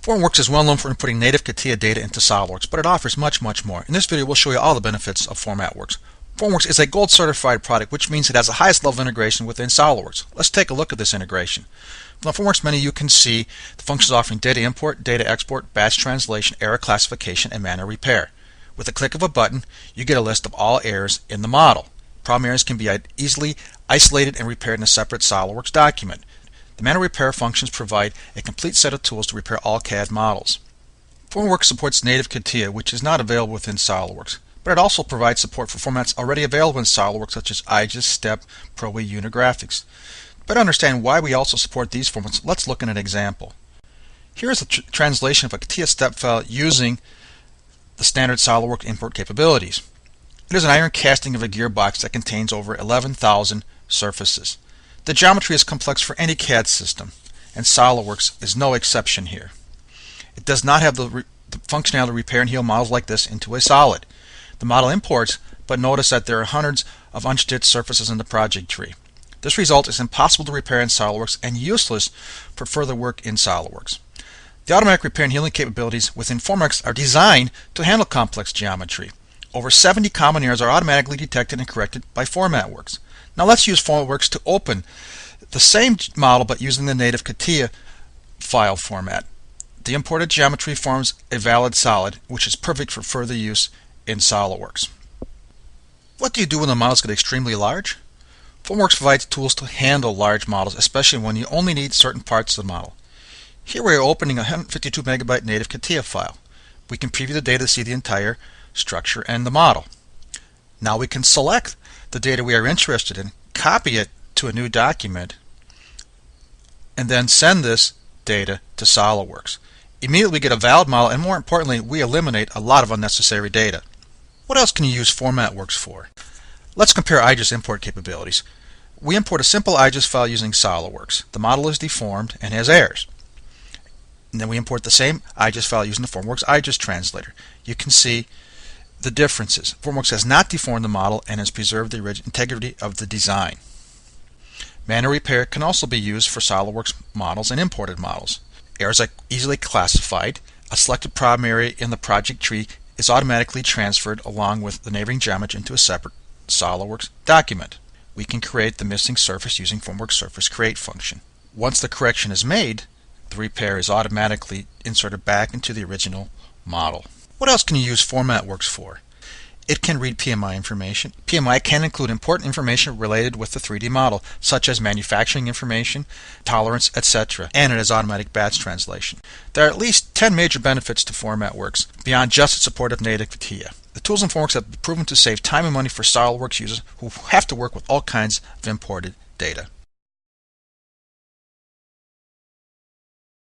Formworks is well known for inputting native CATIA data into SOLIDWORKS, but it offers much more. In this video, we'll show you all the benefits of FormatWorks. Formworks is a gold certified product, which means it has the highest level of integration within SOLIDWORKS. Let's take a look at this integration. From the Formworks menu, you can see the functions offering data import, data export, batch translation, error classification, and manual repair. With a click of a button, you get a list of all errors in the model. Problem errors can be easily isolated and repaired in a separate SOLIDWORKS document. The manual repair functions provide a complete set of tools to repair all CAD models. Formworks supports native CATIA, which is not available within SOLIDWORKS, but it also provides support for formats already available in SOLIDWORKS such as IGES, STEP, ProE, Unigraphics. To better understand why we also support these formats, let's look at an example. Here is a translation of a CATIA STEP file using the standard SOLIDWORKS import capabilities. It is an iron casting of a gearbox that contains over 11,000 surfaces. The geometry is complex for any CAD system, and SOLIDWORKS is no exception here. It does not have the functionality to repair and heal models like this into a solid. The model imports, but notice that there are hundreds of unstitched surfaces in the project tree. This result is impossible to repair in SOLIDWORKS and useless for further work in SOLIDWORKS. The automatic repair and healing capabilities within Formworks are designed to handle complex geometry. Over 70 common errors are automatically detected and corrected by FormatWorks. Now let's use Formworks to open the same model but using the native CATIA file format. The imported geometry forms a valid solid, which is perfect for further use in SOLIDWORKS. What do you do when the models get extremely large? Formworks provides tools to handle large models, especially when you only need certain parts of the model. Here we are opening a 152 megabyte native CATIA file. We can preview the data to see the entire structure and the model. Now we can select the data we are interested in, copy it to a new document, and then send this data to SOLIDWORKS. Immediately we get a valid model, and more importantly, we eliminate a lot of unnecessary data. What else can you use FormatWorks for? Let's compare IGES import capabilities. We import a simple IGES file using SOLIDWORKS. The model is deformed and has errors. And then we import the same IGES file using the Formworks IGES translator. You can see the differences. Formworks has not deformed the model and has preserved the integrity of the design. Manual repair can also be used for SOLIDWORKS models and imported models. Errors are easily classified. A selected problem area in the project tree is automatically transferred along with the neighboring geometry into a separate SOLIDWORKS document. We can create the missing surface using Formworks Surface Create function. Once the correction is made, the repair is automatically inserted back into the original model. What else can you use FormatWorks for? It can read PMI information. PMI can include important information related with the 3D model, such as manufacturing information, tolerance, etc., and it has automatic batch translation. There are at least 10 major benefits to FormatWorks beyond just its support of native CATIA. The tools in Formworks have been proven to save time and money for SOLIDWORKS users who have to work with all kinds of imported data.